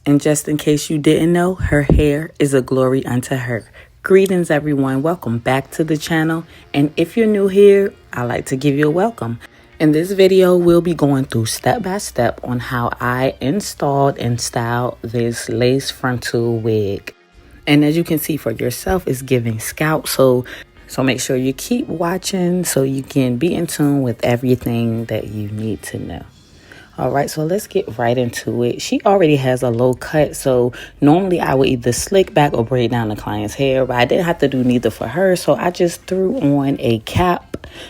And just in case you didn't know, her hair is a glory unto her. Greetings, everyone. Welcome back to the channel. And if you're new here, I'd like to give you a welcome. In this video, we'll be going through step by step on how I installed and styled this lace frontal wig. And as you can see for yourself, it's giving scalp. So make sure you keep watching so you can be in tune with everything that you need to know. All right, so let's get right into it. She already has a low cut, so normally I would either slick back or braid down the client's hair, but I didn't have to do neither for her, so I just threw on a cap.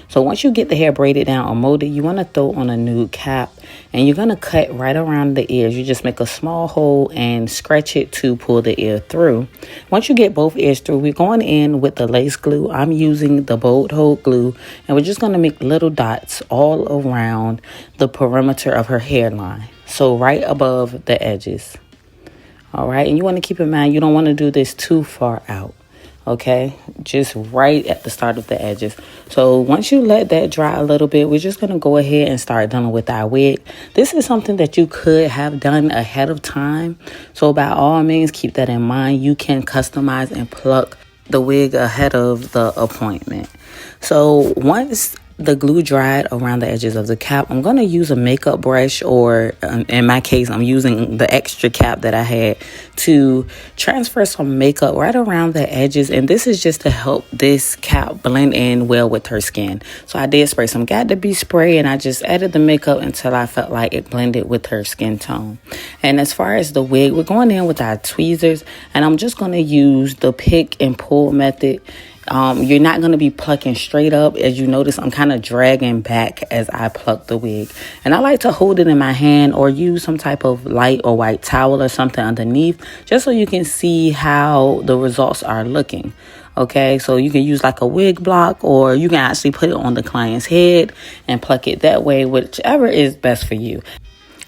So once you get the hair braided down or molded, you want to throw on a nude cap, and you're going to cut right around the ears. You just make a small hole and stretch it to pull the ear through. Once you get both ears through, we're going in with the lace glue. I'm using the bold hold glue, and we're just going to make little dots all around the perimeter of her hairline, so right above the edges. All right, and you want to keep in mind you don't want to do this too far out. Okay, just right at the start of the edges. So once you let that dry a little bit, we're just going to go ahead and start dealing with our wig. This is something that you could have done ahead of time, so by all means keep that in mind. You can customize and pluck the wig ahead of the appointment. So once the glue dried around the edges of the cap, I'm going to use a makeup brush, or in my case, I'm using the extra cap that I had to transfer some makeup right around the edges. And this is just to help this cap blend in well with her skin. So I did spray some Got to Be spray, and I just added the makeup until I felt like it blended with her skin tone. And as far as the wig, we're going in with our tweezers, and I'm just going to use the pick and pull method. You're not going to be plucking straight up. As you notice, I'm kind of dragging back as I pluck the wig. And I like to hold it in my hand or use some type of light or white towel or something underneath, just so you can see how the results are looking. Okay, so you can use like a wig block, or you can actually put it on the client's head and pluck it that way, whichever is best for you.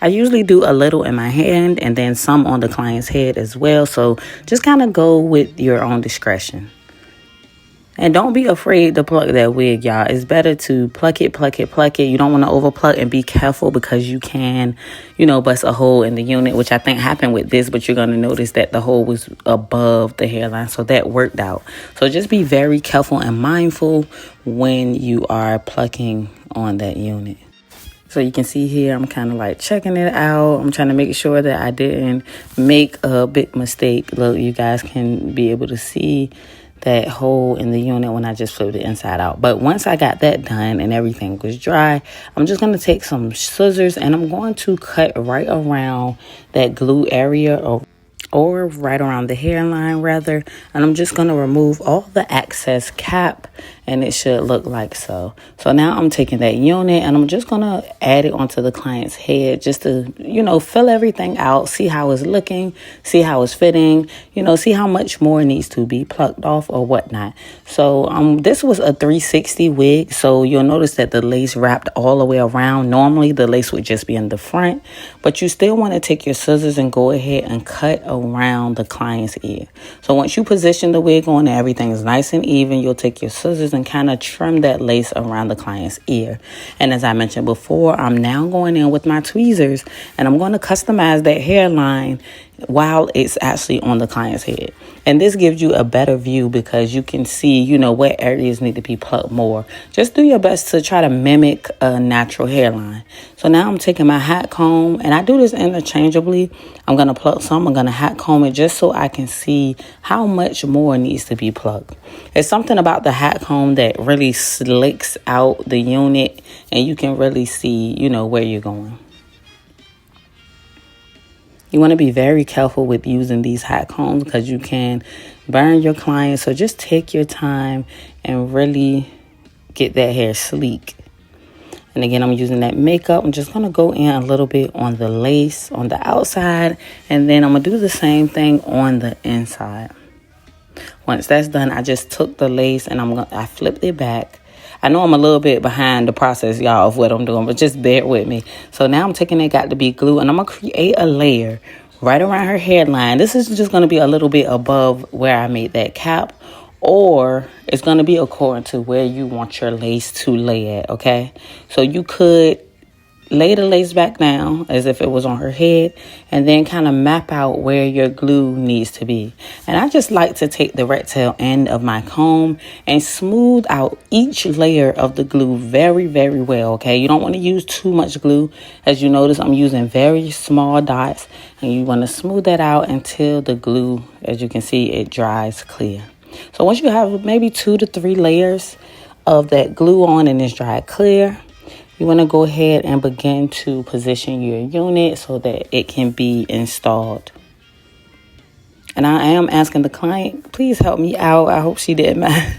I usually do a little in my hand and then some on the client's head as well. So just kind of go with your own discretion. And don't be afraid to pluck that wig, y'all. It's better to pluck it. You don't want to over pluck, and be careful because you can, bust a hole in the unit, which I think happened with this, but you're going to notice that the hole was above the hairline. So that worked out. So just be very careful and mindful when you are plucking on that unit. So you can see here, I'm kind of like checking it out. I'm trying to make sure that I didn't make a big mistake. Look, you guys can be able to see that hole in the unit when I just flipped it inside out. But once I got that done and everything was dry, I'm just going to take some scissors and I'm going to cut right around that glue area, or right around the hairline rather, and I'm just going to remove all the excess cap, and it should look like so. So now I'm taking that unit and I'm just going to add it onto the client's head, just to, fill everything out, see how it's looking, see how it's fitting, see how much more needs to be plucked off or whatnot. So this was a 360 wig, so you'll notice that the lace wrapped all the way around. Normally the lace would just be in the front, but you still want to take your scissors and go ahead and cut around the client's ear. So once you position the wig on and everything is nice and even, you'll take your scissors and kind of trim that lace around the client's ear. And as I mentioned before, I'm now going in with my tweezers and I'm going to customize that hairline while it's actually on the client's head. And this gives you a better view because you can see, what areas need to be plucked more. Just do your best to try to mimic a natural hairline. So now I'm taking my hat comb, and I do this interchangeably. I'm going to pluck some, I'm going to hat comb it just so I can see how much more needs to be plucked. It's something about the hat comb that really slicks out the unit, and you can really see, where you're going. You want to be very careful with using these hat combs because you can burn your client. So just take your time and really get that hair sleek. And again, I'm using that makeup. I'm just going to go in a little bit on the lace on the outside, and then I'm going to do the same thing on the inside. Once that's done, I just took the lace and I flipped it back. I know I'm a little bit behind the process, y'all, of what I'm doing, but just bear with me. So now I'm taking that Got to Be glue, and I'm going to create a layer right around her hairline. This is just going to be a little bit above where I made that cap, or it's going to be according to where you want your lace to lay at, okay? So you could lay the lace back down as if it was on her head, and then kind of map out where your glue needs to be. And I just like to take the rat tail end of my comb and smooth out each layer of the glue very, very well, okay? You don't want to use too much glue. As you notice, I'm using very small dots, and you want to smooth that out until the glue, as you can see, it dries clear. So once you have maybe 2 to 3 layers of that glue on and it's dried clear, you want to go ahead and begin to position your unit so that it can be installed. And I am asking the client, please help me out. I hope she didn't mind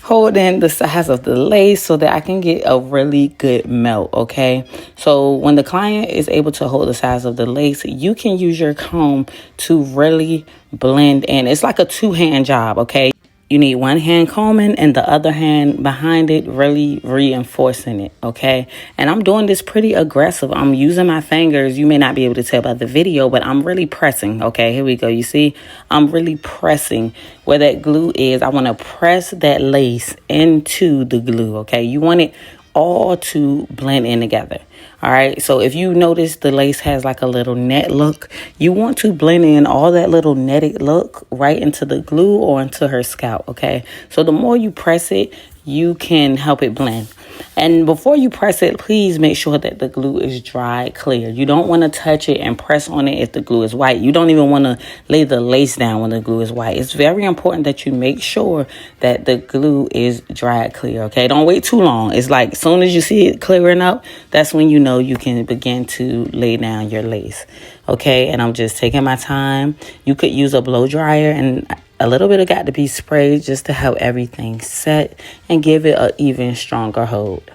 holding the size of the lace so that I can get a really good melt, okay? So when the client is able to hold the size of the lace, you can use your comb to really blend in. It's like a 2-hand job, okay? You need one hand combing and the other hand behind it, really reinforcing it, okay? And I'm doing this pretty aggressive. I'm using my fingers. You may not be able to tell by the video, but I'm really pressing, okay? Here we go. You see, I'm really pressing where that glue is. I want to press that lace into the glue, okay? You want it all to blend in together. All right, so if you notice the lace has like a little net look, you want to blend in all that little netted look right into the glue or into her scalp, okay? So the more you press it, you can help it blend. And before you press it, please make sure that the glue is dry clear. You don't want to touch it and press on it if the glue is white. You don't even want to lay the lace down when the glue is white. It's very important that you make sure that the glue is dry clear, okay? Don't wait too long. It's like as soon as you see it clearing up, that's when you know you can begin to lay down your lace, okay? And I'm just taking my time. You could use a blow dryer and a little bit of got to be sprayed just to help everything set and give it an even stronger hold.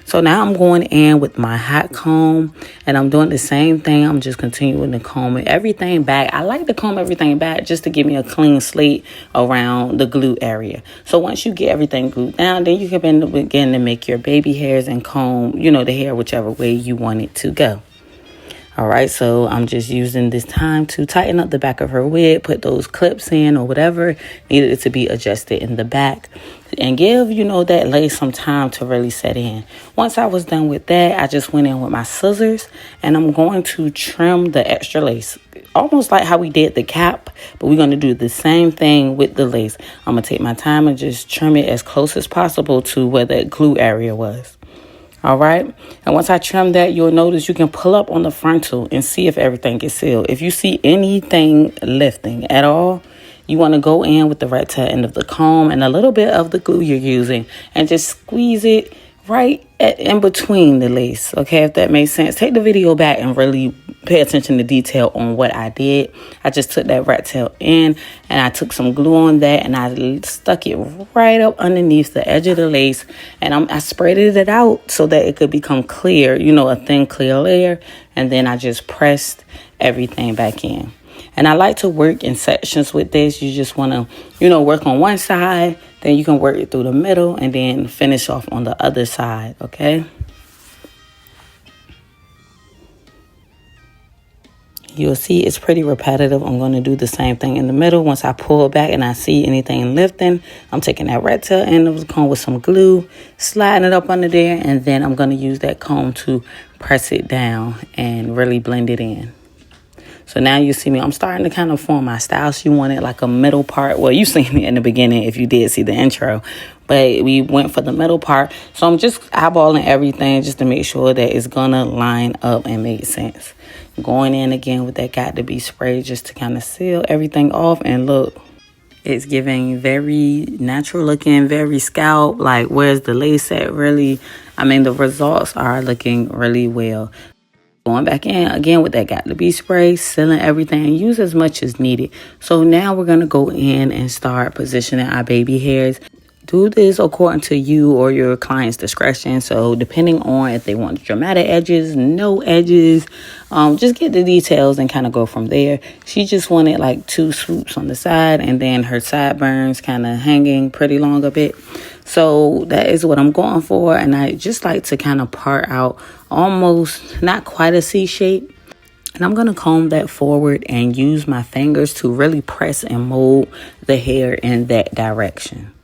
So now I'm going in with my hot comb and I'm doing the same thing. I'm just continuing to comb everything back. I like to comb everything back just to give me a clean slate around the glue area. So once you get everything glued down, then you can begin to make your baby hairs and comb, you know, the hair whichever way you want it to go. All right, so I'm just using this time to tighten up the back of her wig, put those clips in or whatever needed to be adjusted in the back, and give, you know, that lace some time to really set in. Once I was done with that, I just went in with my scissors and I'm going to trim the extra lace. Almost like how we did the cap, but we're going to do the same thing with the lace. I'm going to take my time and just trim it as close as possible to where that glue area was. All right. And once I trim that, you'll notice you can pull up on the frontal and see if everything is sealed. If you see anything lifting at all, you want to go in with the rat tail end of the comb and a little bit of the glue you're using and just squeeze it right in between the lace. Okay, if that makes sense. Take the video back and really pay attention to detail on what I did. I just took that rat tail in and I took some glue on that and I stuck it right up underneath the edge of the lace, and I spread it out so that it could become clear, you know, a thin clear layer, and then I just pressed everything back in. And I like to work in sections with this. You just want to, you know, work on one side, then you can work it through the middle and then finish off on the other side, okay? You'll see it's pretty repetitive. I'm going to do the same thing in the middle. Once I pull back and I see anything lifting, I'm taking that rat tail end of the comb with some glue, sliding it up under there, and then I'm going to use that comb to press it down and really blend it in. So now you see me, I'm starting to kind of form my style. So you wanted like a middle part. Well, you seen me in the beginning if you did see the intro, but we went for the middle part. So I'm just eyeballing everything just to make sure that it's gonna line up and make sense. Going in again with that got to be spray just to kind of seal everything off. And look, it's giving very natural looking, very scalp. Like, where's the lace at really? I mean, the results are looking really well. Going back in again with that got to be spray, sealing everything, and use as much as needed. So now we're going to go in and start positioning our baby hairs. Do this according to you or your client's discretion. So depending on if they want dramatic edges, no edges, just get the details and kind of go from there. She just wanted like 2 swoops on the side and then her sideburns kind of hanging pretty long a bit. So that is what I'm going for. And I just like to kind of part out almost not quite a C shape. And I'm going to comb that forward and use my fingers to really press and mold the hair in that direction.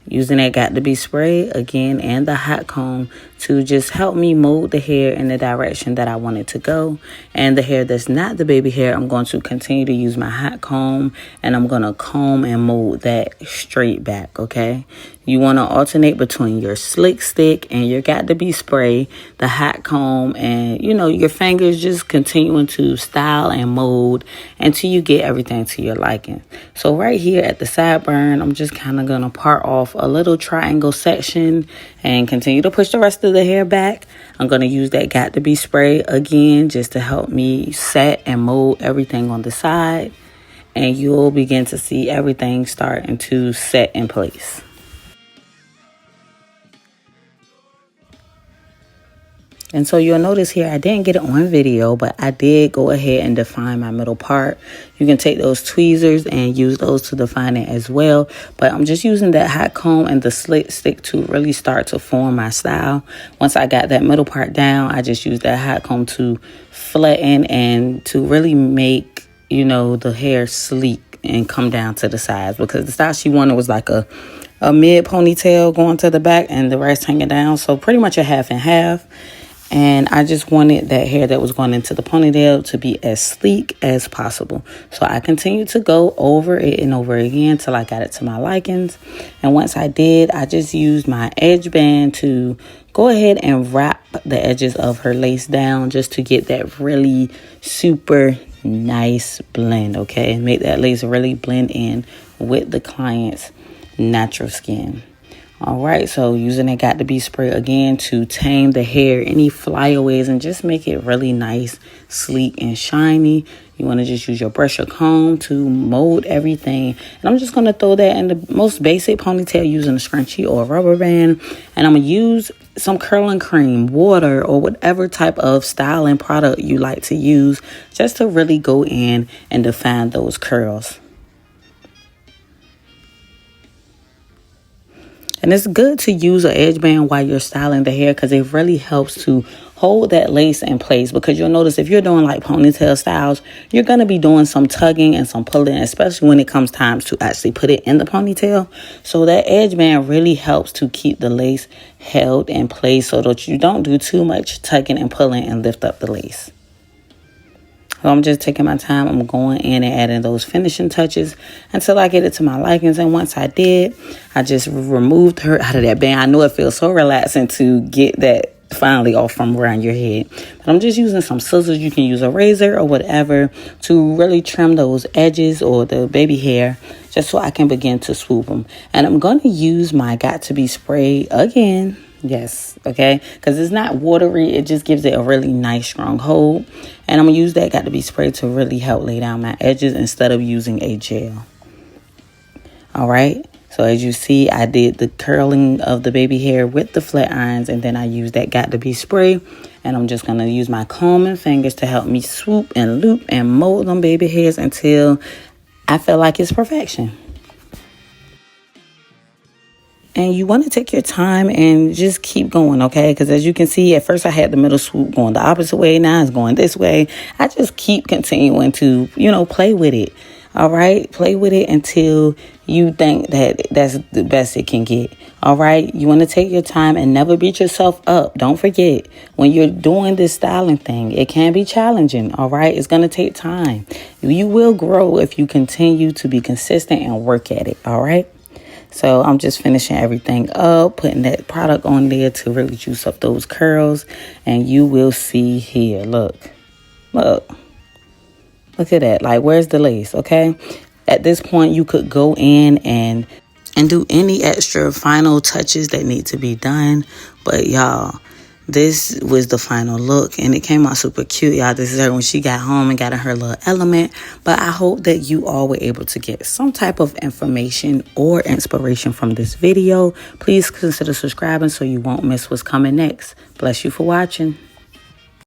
Using that got to be spray again and the hot comb to just help me mold the hair in the direction that I want it to go. And the hair that's not the baby hair, I'm going to continue to use my hot comb, and I'm going to comb and mold that straight back, okay? You want to alternate between your slick stick and your got to be spray, the hot comb, and your fingers, just continuing to style and mold until you get everything to your liking. So right here at the sideburn, I'm just kind of going to part off a little triangle section and continue to push the rest of the hair back. I'm going to use that got to be spray again just to help me set and mold everything on the side. And you'll begin to see everything starting to set in place. And so you'll notice here, I didn't get it on video, but I did go ahead and define my middle part. You can take those tweezers and use those to define it as well. But I'm just using that hot comb and the slick stick to really start to form my style. Once I got that middle part down, I just used that hot comb to flatten and to really make, the hair sleek and come down to the sides. Because the style she wanted was like a mid ponytail going to the back and the rest hanging down. So pretty much a half and half. And I just wanted that hair that was going into the ponytail to be as sleek as possible. So I continued to go over it and over again till I got it to my likings. And once I did, I just used my edge band to go ahead and wrap the edges of her lace down just to get that really super nice blend, okay? Make that lace really blend in with the client's natural skin. All right, so using that got to be spray again to tame the hair, any flyaways, and just make it really nice, sleek, and shiny. You want to just use your brush or comb to mold everything. And I'm just going to throw that in the most basic ponytail using a scrunchie or a rubber band. And I'm going to use some curling cream, water, or whatever type of styling product you like to use just to really go in and define those curls. And it's good to use an edge band while you're styling the hair because it really helps to hold that lace in place. Because you'll notice if you're doing like ponytail styles, you're going to be doing some tugging and some pulling, especially when it comes time to actually put it in the ponytail. So that edge band really helps to keep the lace held in place so that you don't do too much tugging and pulling and lift up the lace. So I'm just taking my time. I'm going in and adding those finishing touches until I get it to my likings. And once I did, I just removed her out of that band. I know it feels so relaxing to get that finally off from around your head. But I'm just using some scissors. You can use a razor or whatever to really trim those edges or the baby hair just so I can begin to swoop them. And I'm going to use my got to be spray again. Yes, okay, because it's not watery. It just gives it a really nice, strong hold. And I'm going to use that got to be spray to really help lay down my edges instead of using a gel. All right, so as you see, I did the curling of the baby hair with the flat irons, and then I used that got to be spray. And I'm just going to use my comb and fingers to help me swoop and loop and mold them baby hairs until I feel like it's perfection. And you want to take your time and just keep going, okay? Because as you can see, at first I had the middle swoop going the opposite way. Now it's going this way. I just keep continuing to, play with it. All right? Play with it until you think that that's the best it can get. All right? You want to take your time and never beat yourself up. Don't forget, when you're doing this styling thing, it can be challenging. All right? It's going to take time. You will grow if you continue to be consistent and work at it. All right? So I'm just finishing everything up, putting that product on there to really juice up those curls. And you will see here, look at that. Like, where's the lace? Okay. At this point, you could go in and do any extra final touches that need to be done. But y'all, this was the final look, and it came out super cute, y'all. This is her when she got home and got in her little element. But I hope that you all were able to get some type of information or inspiration from this video. Please consider subscribing so you won't miss what's coming next. Bless you for watching.